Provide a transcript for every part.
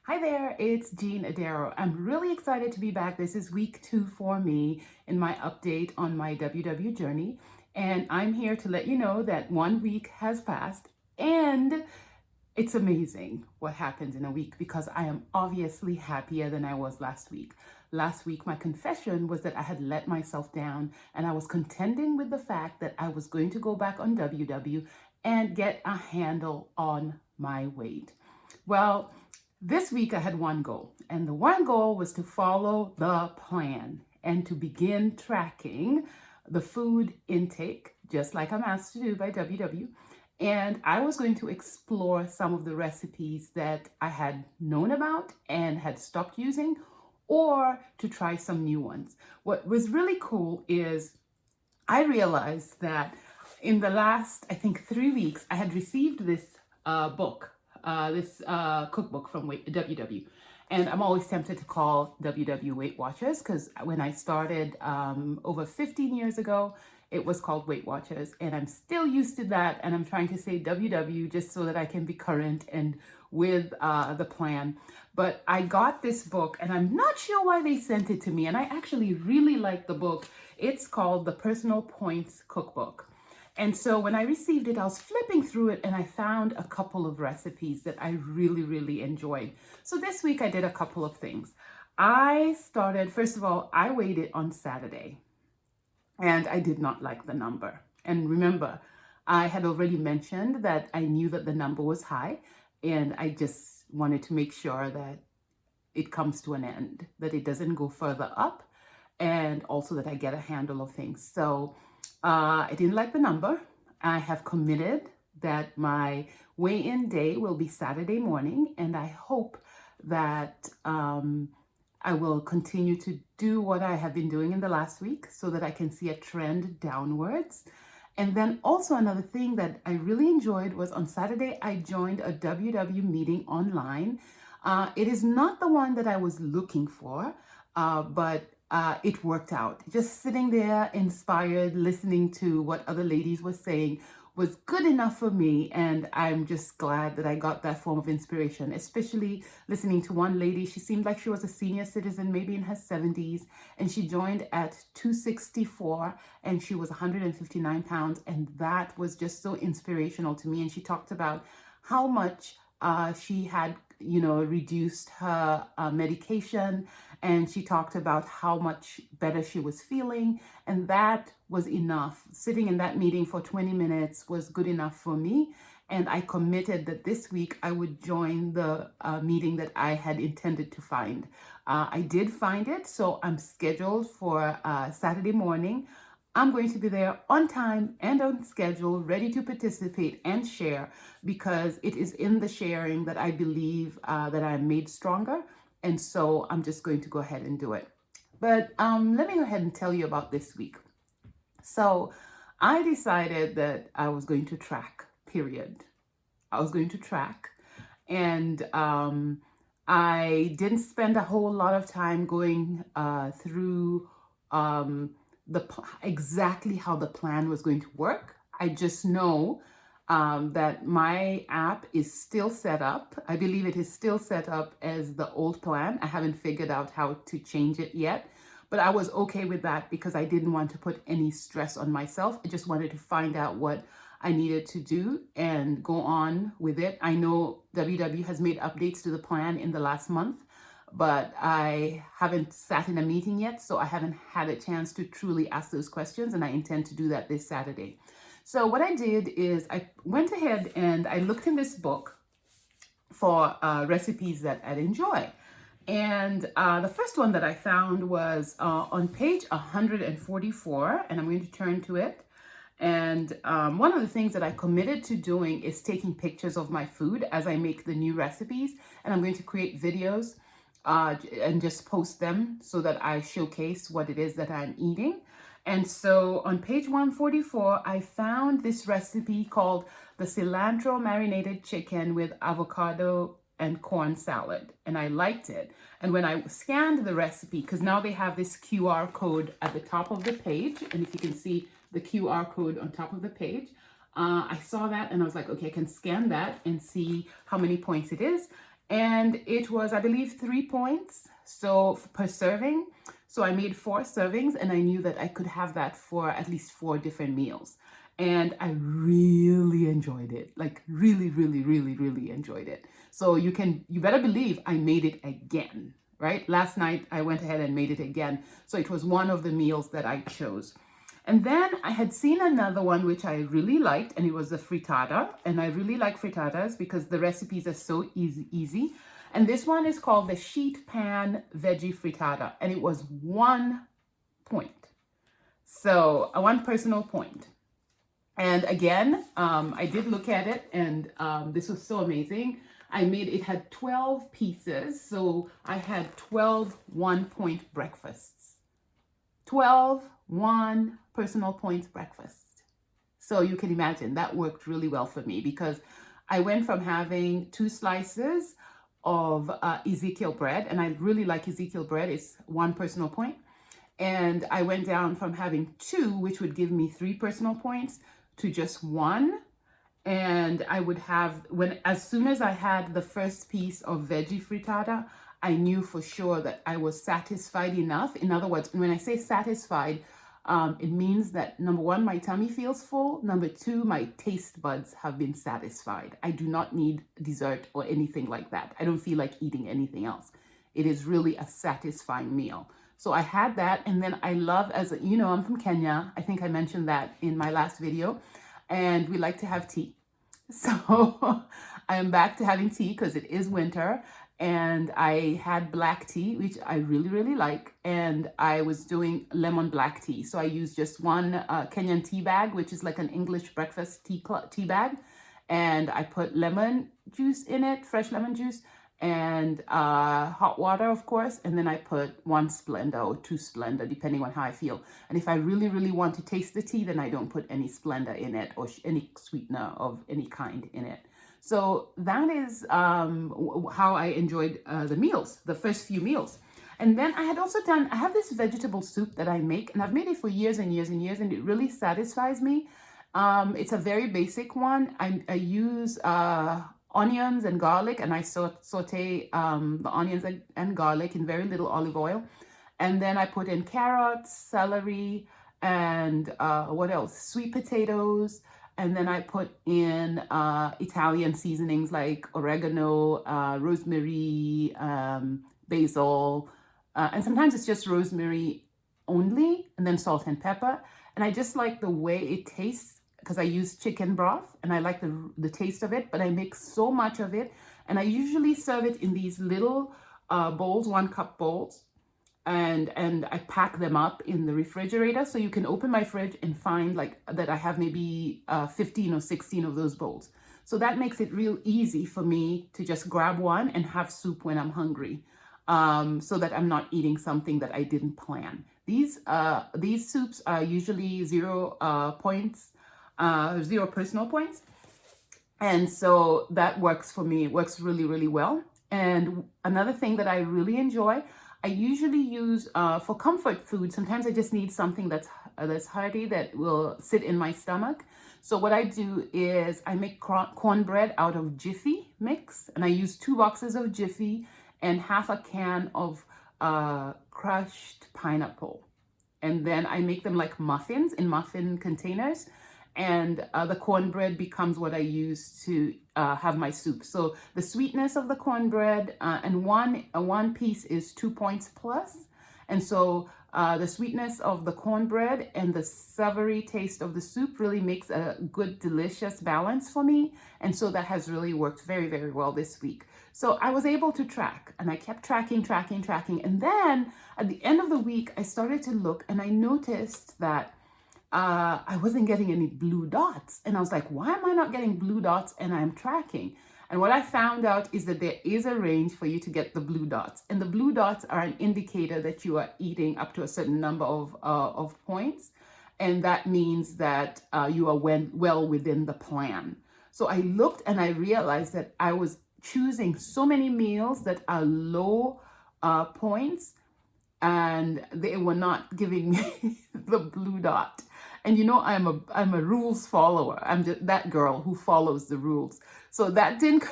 Hi there, it's Jean Adero. I'm really excited to be back. This is week 2 for me in my update on my WW journey. And I'm here to let you know that 1 week has passed and it's amazing what happens in a week because I am obviously happier than I was last week. Last week, my confession was that I had let myself down and I was contending with the fact that I was going to go back on WW and get a handle on my weight. Well, this week I had one goal, and the one goal was to follow the plan and to begin tracking the food intake, just like I'm asked to do by WW. And I was going to explore some of the recipes that I had known about and had stopped using, or to try some new ones. What was really cool is I realized that in the last, I think, 3 weeks, I had received this this cookbook from WW. And I'm always tempted to call WW Weight Watchers because when I started over 15 years ago, it was called Weight Watchers. And I'm still used to that. And I'm trying to say WW just so that I can be current and with the plan. But I got this book and I'm not sure why they sent it to me. And I actually really like the book. It's called The Personal Points Cookbook. And so when I received it, I was flipping through it and I found a couple of recipes that I really enjoyed. So this week I did a couple of things. I started, first of all, I weighed it on Saturday and I did not like the number. And remember, I had already mentioned that I knew that the number was high and I just wanted to make sure that it comes to an end, that it doesn't go further up, and also that I get a handle of things. So I didn't like the number. I have committed that my weigh-in day will be Saturday morning, and I hope that I will continue to do what I have been doing in the last week so that I can see a trend downwards. And then also another thing that I really enjoyed was on Saturday, I joined a WW meeting online. It is not the one that I was looking for, but it worked out. Just sitting there inspired, listening to what other ladies were saying was good enough for me. And I'm just glad that I got that form of inspiration, especially listening to one lady. She seemed like she was a senior citizen, maybe in her 70s, and she joined at 264 and she was 159 pounds. And that was just so inspirational to me. And she talked about how much she had reduced her medication, and she talked about how much better she was feeling, and that was enough. Sitting in that meeting for 20 minutes was good enough for me, and I committed that this week I would join the meeting that I had intended to find. I did find it, so I'm scheduled for Saturday morning. I'm going to be there on time and on schedule, ready to participate and share, because it is in the sharing that I believe that I'm made stronger. And so I'm just going to go ahead and do it. But let me go ahead and tell you about this week. So I decided that I was going to track, period. I was going to track. And I didn't spend a whole lot of time going through exactly how the plan was going to work. I just know that my app is still set up. I believe it is still set up as the old plan. I haven't figured out how to change it yet, but I was okay with that because I didn't want to put any stress on myself. I just wanted to find out what I needed to do and go on with it. I know WW has made updates to the plan in the last month, but I haven't sat in a meeting yet, so I haven't had a chance to truly ask those questions, and I intend to do that this Saturday. So what I did is I went ahead and I looked in this book for recipes that I'd enjoy. And the first one that I found was on page 144, and I'm going to turn to it. And one of the things that I committed to doing is taking pictures of my food as I make the new recipes, and I'm going to create videos and just post them so that I showcase what it is that I'm eating. And so on page 144, I found this recipe called the cilantro marinated chicken with avocado and corn salad, and I liked it. And when I scanned the recipe, because now they have this QR code at the top of the page, and if you can see the QR code on top of the page, I saw that and I was like, okay, I can scan that and see how many points it is. and it was, I believe, 3 points so per serving. So I made 4 servings, and I knew that I could have that for at least 4 different meals. And I really enjoyed it, like really, really, really, really enjoyed it. So you better believe I made it again, right? Last night I went ahead and made it again. So it was one of the meals that I chose. And then I had seen another one which I really liked, and it was the frittata. And I really like frittatas because the recipes are so easy. And this one is called the sheet pan veggie frittata, and it was 1 point. So 1 personal point. And again, I did look at it, and this was so amazing. It had 12 pieces, so I had 12 1-point breakfasts. 12 1 personal point breakfasts. So you can imagine that worked really well for me, because I went from having 2 slices of Ezekiel bread, and I really like Ezekiel bread. It's 1 personal point. And I went down from having 2, which would give me 3 personal points, to just 1. And I would have, as soon as I had the first piece of veggie frittata, I knew for sure that I was satisfied enough. In other words, when I say satisfied, it means that, number 1, my tummy feels full. Number 2, my taste buds have been satisfied. I do not need dessert or anything like that. I don't feel like eating anything else. It is really a satisfying meal. So I had that, and then I love, I'm from Kenya. I think I mentioned that in my last video, and we like to have tea. So I am back to having tea because it is winter, and I had black tea, which I really, really like, and I was doing lemon black tea. So I used just one Kenyan tea bag, which is like an English breakfast tea bag, and I put lemon juice in it, fresh lemon juice, and hot water, of course, and then I put 1 Splenda or 2 Splenda, depending on how I feel. And if I really, really want to taste the tea, then I don't put any Splenda in it or any sweetener of any kind in it. So that is how I enjoyed the first few meals. And then I have this vegetable soup that I make, and I've made it for years and years and years, and it really satisfies me. It's a very basic one. I use onions and garlic, and I saute the onions and garlic in very little olive oil. And then I put in carrots, celery, and what else? Sweet potatoes. And then I put in Italian seasonings like oregano, rosemary, basil, and sometimes it's just rosemary only, and then salt and pepper. And I just like the way it tastes, because I use chicken broth, and I like the taste of it, but I make so much of it. And I usually serve it in these little bowls, 1-cup bowls. And I pack them up in the refrigerator. So you can open my fridge and find like that I have maybe 15 or 16 of those bowls. So that makes it real easy for me to just grab one and have soup when I'm hungry, so that I'm not eating something that I didn't plan. These soups are usually 0 points, 0 personal points. And so that works for me. It works really, really well. And another thing that I really enjoy, I usually use for comfort food. Sometimes I just need something that's hearty, that will sit in my stomach. So what I do is I make cornbread out of Jiffy mix, and I use 2 boxes of Jiffy and half a can of crushed pineapple. And then I make them like muffins in muffin containers. And the cornbread becomes what I use to have my soup. So the sweetness of the cornbread, and one piece is 2 points plus. And so the sweetness of the cornbread and the savory taste of the soup really makes a good, delicious balance for me. And so that has really worked very, very well this week. So I was able to track, and I kept tracking. And then at the end of the week, I started to look, and I noticed that I wasn't getting any blue dots. And I was like, why am I not getting blue dots and I'm tracking? And what I found out is that there is a range for you to get the blue dots. And the blue dots are an indicator that you are eating up to a certain number of points. And that means that you are well within the plan. So I looked and I realized that I was choosing so many meals that are low points, and they were not giving me the blue dot. And I'm a rules follower. I'm just that girl who follows the rules. So that didn't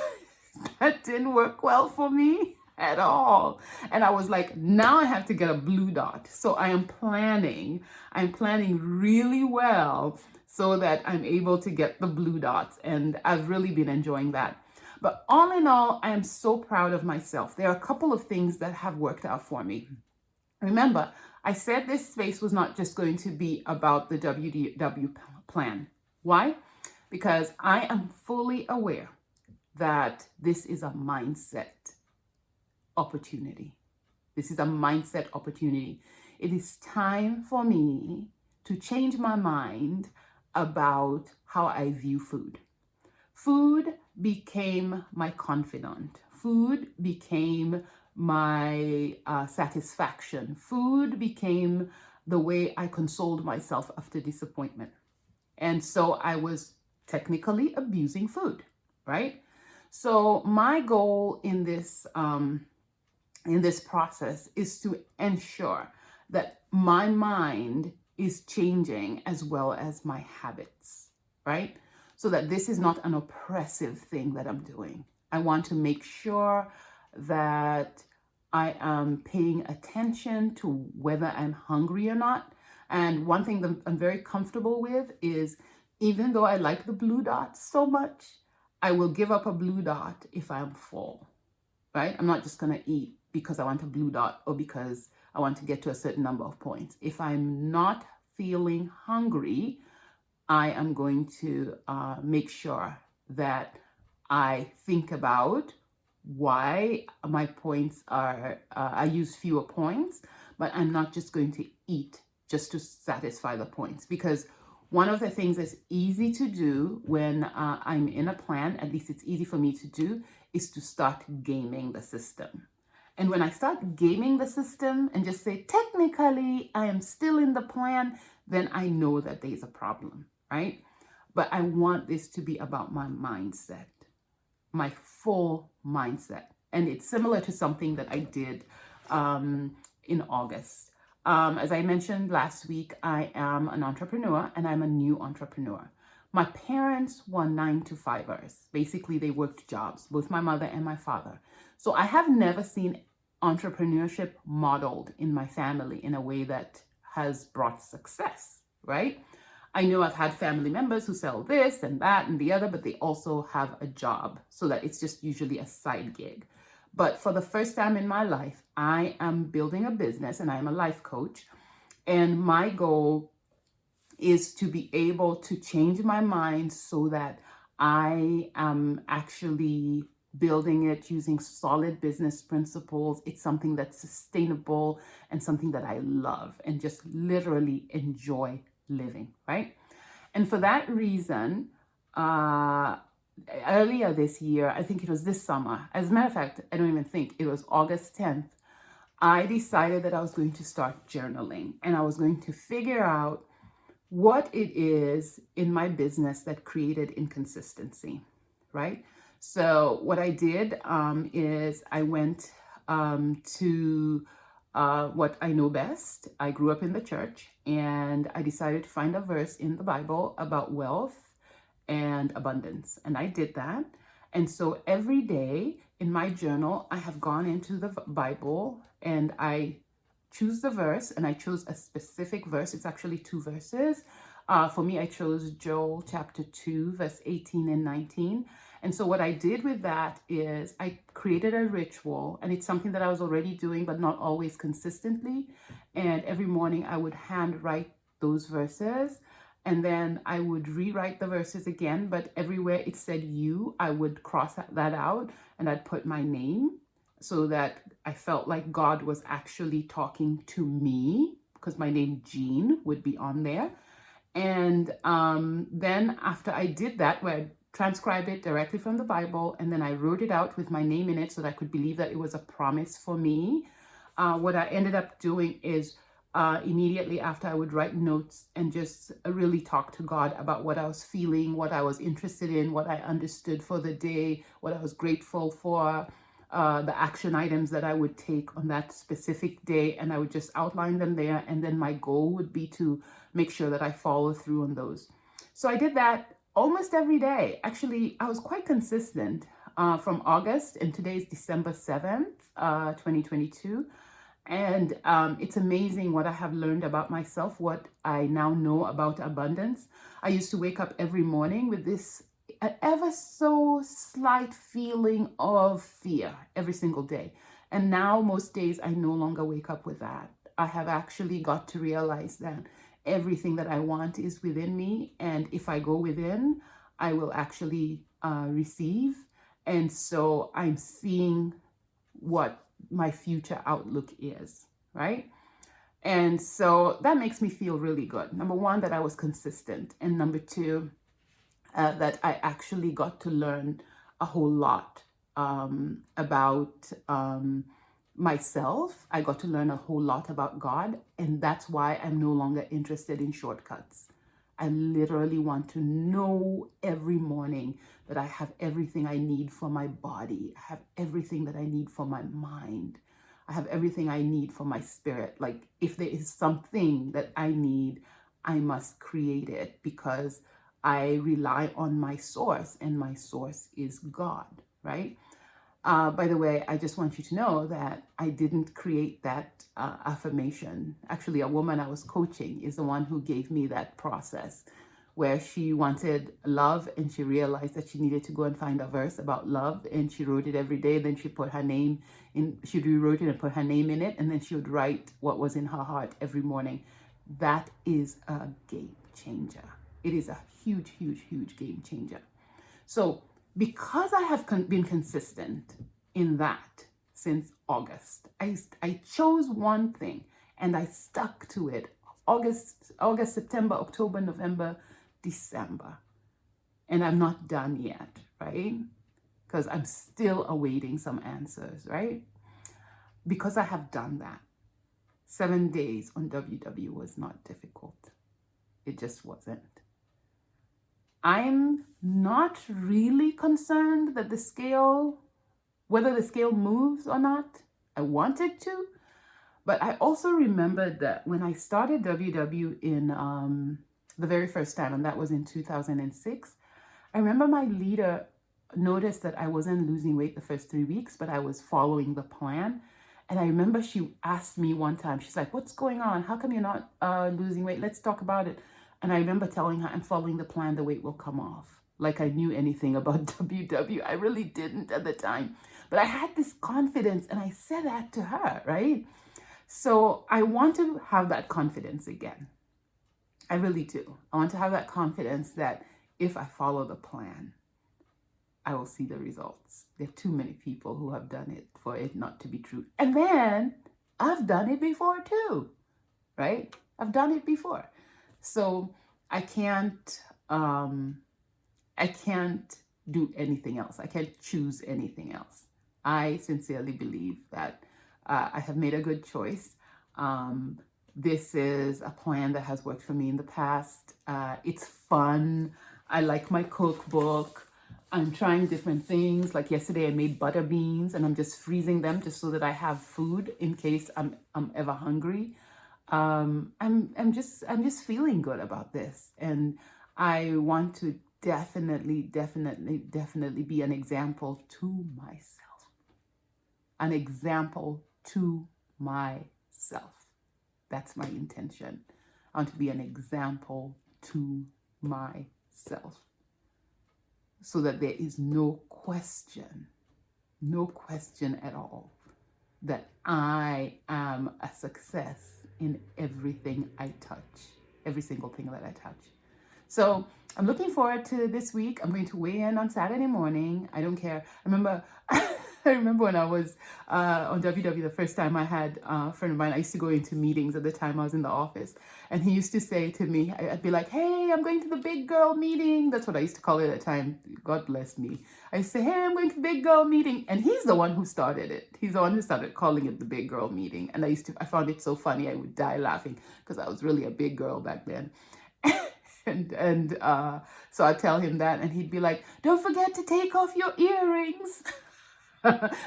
that didn't work well for me at all. And I was like, now I have to get a blue dot. So I'm planning really well so that I'm able to get the blue dots. And I've really been enjoying that. But all in all, I am so proud of myself. There are a couple of things that have worked out for me. Remember, I said this space was not just going to be about the WDW plan. Why? Because I am fully aware that this is a mindset opportunity. This is a mindset opportunity. It is time for me to change my mind about how I view food. Food became my confidant. Food became my satisfaction. Food became the way I consoled myself after disappointment. And so I was technically abusing food, right? So my goal in this process is to ensure that my mind is changing as well as my habits, right? So that this is not an oppressive thing that I'm doing. I want to make sure that I am paying attention to whether I'm hungry or not. And one thing that I'm very comfortable with is, even though I like the blue dot so much, I will give up a blue dot if I'm full, right? I'm not just going to eat because I want a blue dot or because I want to get to a certain number of points. If I'm not feeling hungry, I am going to make sure that I think about why my points are, I use fewer points, but I'm not just going to eat just to satisfy the points. Because one of the things that's easy to do when I'm in a plan, at least it's easy for me to do, is to start gaming the system. And when I start gaming the system and just say, technically, I am still in the plan, then I know that there's a problem, right? But I want this to be about my mindset, my full mindset. And it's similar to something that I did in August. As I mentioned last week, I am an entrepreneur and I'm a new entrepreneur. My parents were 9-to-5ers. Basically, they worked jobs, both my mother and my father. So I have never seen entrepreneurship modeled in my family in a way that has brought success, right? I know I've had family members who sell this and that and the other, but they also have a job, so that it's just usually a side gig. But for the first time in my life, I am building a business and I'm a life coach. And my goal is to be able to change my mind so that I am actually building it using solid business principles. It's something that's sustainable and something that I love and just literally enjoy living, right? And for that reason, earlier this year, I think it was this summer, as a matter of fact, I don't even think, it was August 10th, I decided that I was going to start journaling and I was going to figure out what it is in my business that created inconsistency, right? So what I did is I went to what I know best. I grew up in the church and I decided to find a verse in the Bible about wealth and abundance. And I did that. And so every day in my journal, I have gone into the Bible and I choose the verse, and I chose a specific verse. It's actually 2 verses. For me, I chose Joel chapter 2, verse 18 and 19. And so what I did with that is I created a ritual, and it's something that I was already doing, but not always consistently. And every morning I would handwrite those verses, and then I would rewrite the verses again, but everywhere it said you, I would cross that out and I'd put my name so that I felt like God was actually talking to me, because my name Jean would be on there. And then after I did that, where I transcribed it directly from the Bible, and then I wrote it out with my name in it so that I could believe that it was a promise for me. What I ended up doing is immediately after, I would write notes and just really talk to God about what I was feeling, what I was interested in, what I understood for the day, what I was grateful for, the action items that I would take on that specific day, and I would just outline them there. And then my goal would be to make sure that I follow through on those. So I did that almost every day. Actually, I was quite consistent. from August, and today is December 7th, 2022. And it's amazing what I have learned about myself, what I now know about abundance. I used to wake up every morning with this ever so slight feeling of fear every single day. And now most days I no longer wake up with that. I have actually got to realize that everything that I want is within me. And if I go within, I will actually receive. And so I'm seeing what my future outlook is, right? And so that makes me feel really good. Number one, that I was consistent. And number two, that I actually got to learn a whole lot about myself. I got to learn a whole lot about God. And that's why I'm no longer interested in shortcuts. I literally want to know every morning that I have everything I need for my body. I have everything that I need for my mind. I have everything I need for my spirit. Like if there is something that I need, I must create it because I rely on my source, and my source is God, right? By the way, I just want you to know that I didn't create that affirmation. Actually, a woman I was coaching is the one who gave me that process, where she wanted love and she realized that she needed to go and find a verse about love, and she wrote it every day. Then she put her name in, she rewrote it and put her name in it, and then she would write what was in her heart every morning. That is a game changer. It is a huge, huge, huge game changer. So because I have been consistent in that since August, I chose one thing and I stuck to it. August, September, October, November, December. And I'm not done yet, right? Because I'm still awaiting some answers, right? Because I have done that. 7 days on WW was not difficult. It just wasn't. I'm not really concerned that whether the scale moves or not. I wanted to, but I also remembered that when I started WW in the very first time, and that was in 2006, I remember my leader noticed that I wasn't losing weight the first 3 weeks, but I was following the plan. And I remember she asked me one time, she's like, "What's going on? How come you're not losing weight? Let's talk about it." And I remember telling her, "I'm following the plan, the weight will come off." Like I knew anything about WW. I really didn't at the time. But I had this confidence and I said that to her, right? So I want to have that confidence again. I really do. I want to have that confidence that if I follow the plan, I will see the results. There are too many people who have done it for it not to be true. And then I've done it before too, right? I've done it before. So I can't do anything else. I can't choose anything else. I sincerely believe that I have made a good choice. This is a plan that has worked for me in the past. It's fun. I like my cookbook. I'm trying different things. Like yesterday I made butter beans and I'm just freezing them just so that I have food in case I'm ever hungry. I'm just feeling good about this, and I want to definitely be an example to myself. An example to myself. That's my intention. I want to be an example to myself, so that there is no question at all that I am a success in everything I touch, every single thing that I touch. So I'm looking forward to this week. I'm going to weigh in on Saturday morning. I don't care. I remember when I was on WW the first time, I had a friend of mine. I used to go into meetings at the time I was in the office. And he used to say to me, I'd be like, "Hey, I'm going to the big girl meeting." That's what I used to call it at the time. God bless me. I used to say, "Hey, I'm going to the big girl meeting." And he's the one who started it. He's the one who started calling it the big girl meeting. And I found it so funny. I would die laughing because I was really a big girl back then. So I'd tell him that, and he'd be like, "Don't forget to take off your earrings."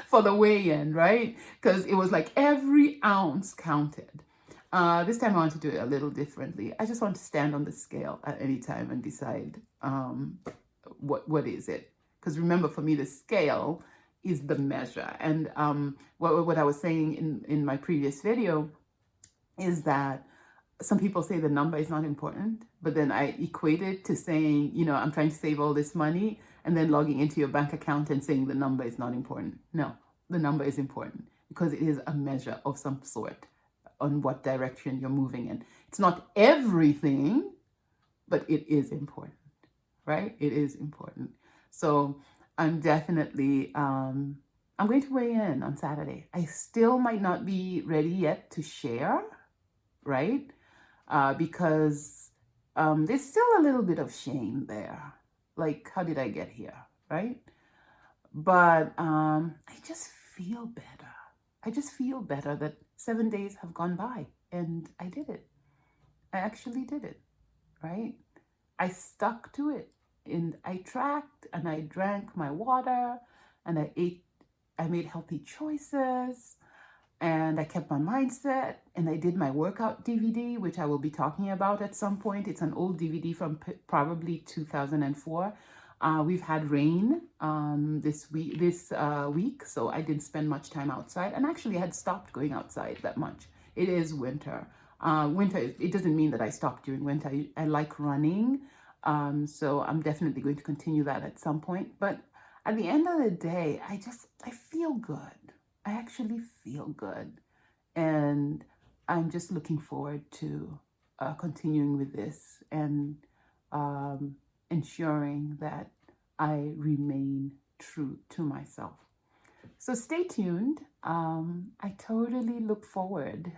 For the weigh-in, right? Because it was like every ounce counted. This time I want to do it a little differently. I just want to stand on the scale at any time and decide what is it. Because remember, for me, the scale is the measure. And what I was saying in my previous video is that some people say the number is not important, but then I equate it to saying, I'm trying to save all this money and then logging into your bank account and saying the number is not important. No, the number is important because it is a measure of some sort on what direction you're moving in. It's not everything, but it is important, right? It is important. So I'm definitely, I'm going to weigh in on Saturday. I still might not be ready yet to share, right? Because there's still a little bit of shame there. Like, how did I get here, right? But I just feel better. I just feel better that 7 days have gone by and I did it. I actually did it, right? I stuck to it and I tracked and I drank my water and I made healthy choices. And I kept my mindset and I did my workout DVD, which I will be talking about at some point. It's an old DVD from probably 2004. We've had rain this week, so I didn't spend much time outside. And actually, I had stopped going outside that much. It is winter. Winter, it doesn't mean that I stopped during winter. I like running, so I'm definitely going to continue that at some point. But at the end of the day, I feel good. I actually feel good, and I'm just looking forward to continuing with this and ensuring that I remain true to myself. So stay tuned. I totally look forward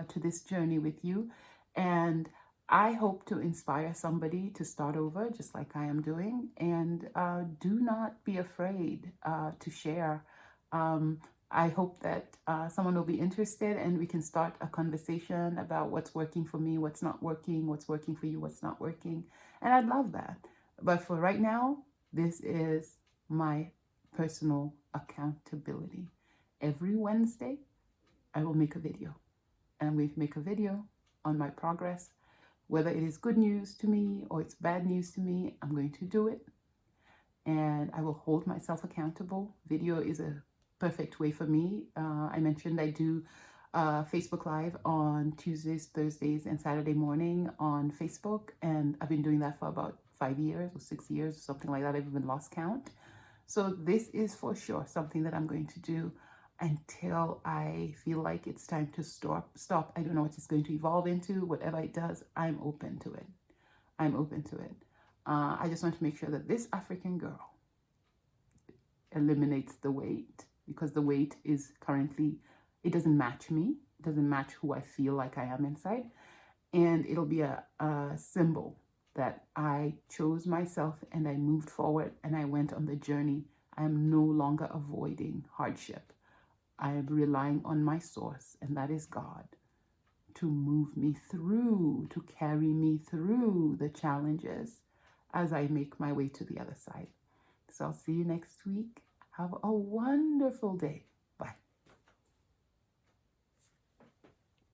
to this journey with you, and I hope to inspire somebody to start over just like I am doing, and do not be afraid to share. I hope that someone will be interested and we can start a conversation about what's working for me, what's not working, what's working for you, what's not working. And I'd love that. But for right now, this is my personal accountability. Every Wednesday, I will make a video. And I'm going to make a video on my progress. Whether it is good news to me or it's bad news to me, I'm going to do it. And I will hold myself accountable. Video is a perfect way for me. I mentioned I do Facebook Live on Tuesdays, Thursdays, and Saturday morning on Facebook. And I've been doing that for about 5 years or 6 years, something like that. I've even lost count. So this is for sure something that I'm going to do until I feel like it's time to stop. I don't know what it's going to evolve into. Whatever it does, I'm open to it. I'm open to it. I just want to make sure that this African girl eliminates the weight, because the weight is currently, it doesn't match me. It doesn't match who I feel like I am inside. And it'll be a symbol that I chose myself and I moved forward and I went on the journey. I am no longer avoiding hardship. I am relying on my source, and that is God, to move me through, to carry me through the challenges as I make my way to the other side. So I'll see you next week. Have a wonderful day.